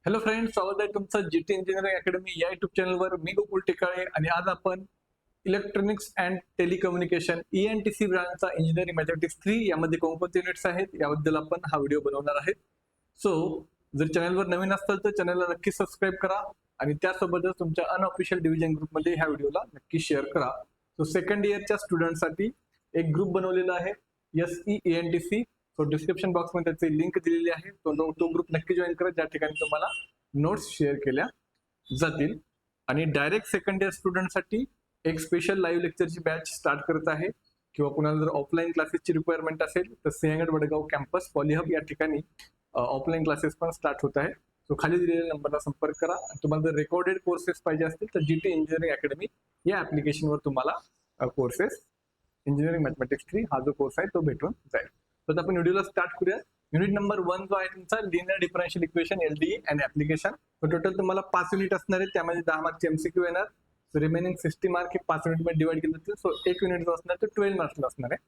Hello friends, स्वागत आहे तुमचं जीटी इंजिनिअरिंग अकॅडमी या युट्यूब चॅनलवर. मी गोकुळ टिकाळे आणि आज आपण इलेक्ट्रॉनिक्स अँड टेलिकम्युनिकेशन ENTC ब्रांचचा इंजिनिअरिंग मॅथमॅटिक्स 3 यामध्ये कोणकोणते युनिट्स आहेत याबद्दल आपण हा व्हिडिओ बनवणार आहेत. सो जर चॅनलवर नवीन असाल तर चॅनलला नक्की सबस्क्राईब करा आणि त्यासोबतच तुमच्या अनऑफिशियल डिव्हिजन ग्रुपमध्ये ह्या व्हिडिओला नक्की शेअर करा. सो सेकंड इयरच्या स्टुडंटसाठी एक ग्रुप बनवलेला आहे SE ENTC. सो डिस्क्रिप्शन बॉक्समध्ये त्याची लिंक दिलेली आहे. तो ग्रुप नक्की जॉईन करा, ज्या ठिकाणी तुम्हाला नोट्स शेअर केल्या जातील. आणि डायरेक्ट सेकंड इयर स्टुडंटसाठी एक स्पेशल लाईव्ह लेक्चरची बॅच स्टार्ट करत आहे. किंवा कुणाला जर ऑफलाईन क्लासेसची रिक्वायरमेंट असेल तर सिंहगड वडगाव कॅम्पस पॉलिहब या ठिकाणी ऑफलाईन क्लासेस पण स्टार्ट होत आहे. सो खाली दिलेल्या नंबरला संपर्क करा. आणि तुम्हाला जर रेकॉर्डेड कोर्सेस पाहिजे असतील तर जीटी इंजिनिअरिंग अकॅडमी या ऍप्लिकेशनवर तुम्हाला कोर्सेस इंजिनिअरिंग मॅथमॅटिक्स 3 हा जो कोर्स आहे तो भेटून जाईल. तर आपण व्हिडिओला स्टार्ट करूया. युनिट नंबर 1 जो आहे तुमचा linear differential equation LDE and application. तर टोटल तुम्हाला 5 युनिट असणार आहे. त्यामध्ये 10 मार्कचे MCQ येणार. सो रिमेनिंग 60 मार्क हे 5 युनिटमध्ये डिवाइड केले जातील. सो एक युनिट जो असणार तो 12 मार्क्सला असणार आहे.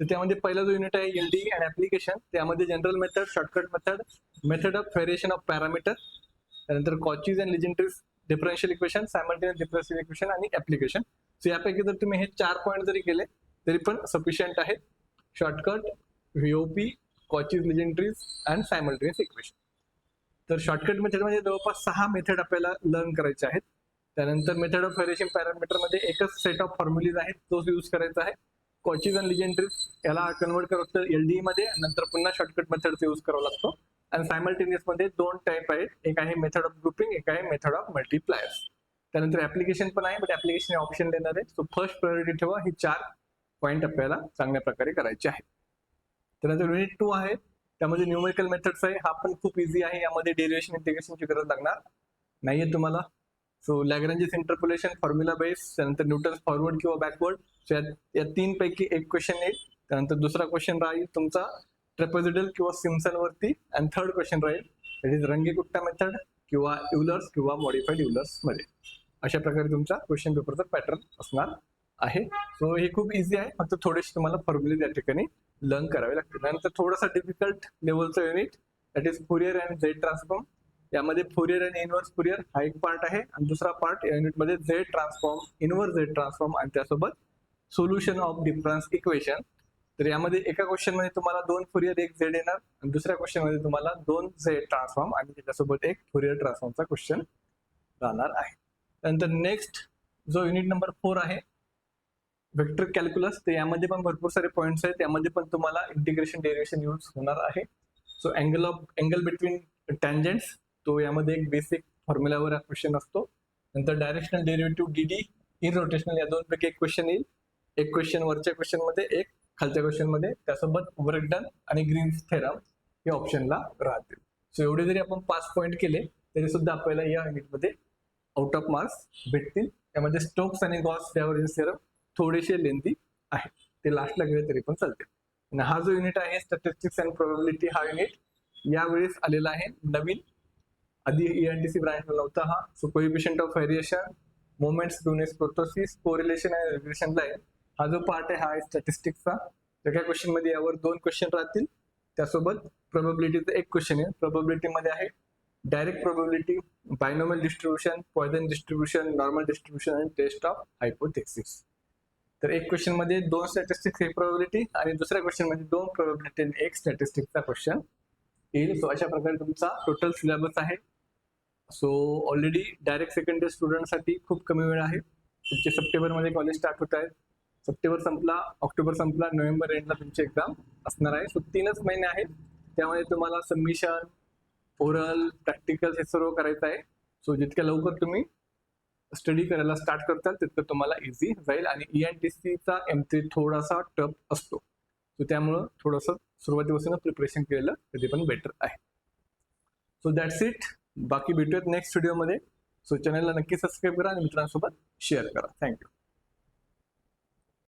तर त्यामध्ये पहिला जो युनिट आहे LDE अँड ऍप्लिकेशन, त्यामध्ये general method, shortcut method, method of variation of parameter, त्यानंतर Cauchy's and Legendre's differential equation, simultaneous differential equation आणि ऍप्लिकेशन. सो यापैकी जर तुम्ही हे 4 पॉईंट जरी केले तरी पण सफिशियंट आहेत. Shortcut, VOP, Cauchy's Legendre's and simultaneous equation. तर शॉर्टकट मेथडमध्ये जवळपास 6 मेथड आपल्याला लर्न करायचे आहेत. त्यानंतर मेथड ऑफ व्हेरिएशन पॅरामीटर मध्ये एकच सेट ऑफ फॉर्म्युलीज आहेत, तोच यूज करायचा आहे. कॉचीज अँड लिजेंड्रीज याला कन्वर्ट करावं लागतं LDE मध्ये, नंतर पुन्हा शॉर्टकट मेथडचा यूज करावा लागतो. आणि सायमल्टेनियस मध्ये 2 टाईप आहेत, एक आहे मेथड ऑफ ग्रुपिंग, एक आहे मेथड ऑफ मल्टिप्लायर्स. त्यानंतर ऍप्लिकेशन पण आहे, बट ऍप्लिकेशन ऑप्शन देणार आहे. सो फर्स्ट प्रायोरिटी ठेवा, ही 4 पॉईंट आपल्याला चांगल्या प्रकारे करायचे आहे. त्यानंतर युनिट 2 आहे, त्यामध्ये न्यूमेरिकल मेथड्स आहे. हा पण खूप इझी आहे. यामध्ये डेरिव्हेशन इंटिग्रेशनची गरज लागणार नाहीये तुम्हाला. सो लॅग्रेंजेस इंटरपोलेशन, फॉर्म्युला बेस, त्यानंतर न्यूटन्स फॉरवर्ड किंवा बॅकवर्ड. सो या 3 पैकी एक क्वेश्चन येईल. त्यानंतर दुसरा क्वेश्चन राहील तुमचा ट्रेपेझॉइडल किंवा सिम्पसन वरती. आणि थर्ड क्वेश्चन राहील दॅट इज रंगीगुट्टा मेथड किंवा युलर्स किंवा मॉडिफाईड युलर्स मध्ये. अशा प्रकारे तुमचा क्वेश्चन पेपरचा पॅटर्न असणार आहे. सो हे खूप इझी आहे, फक्त थोडेसे तुम्हाला फॉर्म्युले त्या ठिकाणी लर्न करावे लागतील. त्यानंतर थोडासा डिफिकल्ट लेवलचा unit that is Fourier and Z transform. यामध्ये फुरियर आणि इनव्हर्स फुरियर हा एक पार्ट आहे, आणि दुसरा पार्ट या युनिटमध्ये Z transform, inverse Z transform आणि त्यासोबत सोल्युशन ऑफ डिफरन्स इक्वेशन. तर यामध्ये एका क्वेश्चन मध्ये तुम्हाला 2 फुरियर, 1 झेड येणार, आणि दुसऱ्या क्वेश्चन मध्ये तुम्हाला 2 झेड ट्रान्सफॉर्म आणि त्याच्यासोबत एक फुरियर ट्रान्सफॉर्मचा क्वेश्चन राहणार आहे. त्यानंतर नेक्स्ट जो युनिट नंबर 4 आहे वेक्टर कॅल्क्युलस. तर यामध्ये पण भरपूर सारे पॉईंट्स आहेत. त्यामध्ये पण तुम्हाला इंटिग्रेशन डेरिव्हेशन यूज होणार आहे. सो अँगल बिटवीन टँजंट्स, तो यामध्ये एक बेसिक फॉर्म्युलावर हा क्वेश्चन असतो. नंतर डायरेक्शनल डेरिव्हेटिव्ह DD, इररोटेशनल, या 2 पैकी एक क्वेश्चन येईल. एक क्वेश्चन वरच्या क्वेश्चन मध्ये, एक खालच्या क्वेश्चन मध्ये. त्यासोबत वर्क डन आणि ग्रीन्स थेरम हे ऑप्शनला राहतील. सो एवढे जरी आपण 5 पॉईंट केले तरी सुद्धा आपल्याला या युनिटमध्ये आउट ऑफ मार्क्स भेटतील. त्यामध्ये स्टोक्स आणि गॉस डायव्हर्जन्स थेरम थोडेसे लेंथी आहे, ते लास्टला गेले तरी पण चालते. आणि हा जो युनिट आहे स्टॅटिस्टिक्स अँड प्रोबॅबिलिटी, हा युनिट यावेळेस आलेला आहे नवीन. आधी ENTC ब्रांचला नव्हता हा. So coefficient of variation, moments, skewness, kurtosis, correlation आणि रिग्रेशन लाईन, हा जो पार्ट आहे हा आहे स्टॅटिस्टिक्सचा. एका क्वेश्चन मध्ये यावर 2 क्वेश्चन राहतील. त्यासोबत प्रोबॅबिलिटीचा एक क्वेश्चन आहे. प्रोबॅबिलिटी मध्ये आहे direct probability, binomial distribution, Poisson distribution, normal distribution आणि टेस्ट ऑफ हायपोथेसिस. तर एक क्वेश्चन मध्ये 2 स्टॅटिस्टिक्स एक प्रोबॅबिलिटी, आणि दुसऱ्या क्वेश्चन मध्ये 2 प्रोबॅबिलिटी आणि एक स्टॅटिस्टिक्सचा क्वेश्चन येईल. सो अशा प्रकारे तुमचा टोटल सिलेबस आहे. So already direct second year स्टुडंटसाठी खूप कमी वेळ आहे. तुमचे सप्टेंबरमध्ये कॉलेज स्टार्ट होत आहे. सप्टेंबर संपला, ऑक्टोबर संपला, नोव्हेंबर एंडला तुमची एक्झाम असणार आहे. सो 3च महिने आहेत. त्यामध्ये तुम्हाला सबमिशन, ओरल, प्रॅक्टिकल हे सर्व करायचं आहे. सो जितक्या लवकर तुम्ही स्टडी करायला स्टार्ट करताल तितकं तुम्हाला इझी जाईल. आणि ENTCचा M3 थोडासा टफ असतो. सो त्यामुळं थोडंसं सुरुवातीपासून प्रिपरेशन केलेलं कधी पण बेटर आहे. So that's it. बाकी भेटूयात नेक्स्ट व्हिडिओमध्ये. सो चॅनलला नक्की सबस्क्राईब करा आणि मित्रांसोबत शेअर करा. थँक्यू.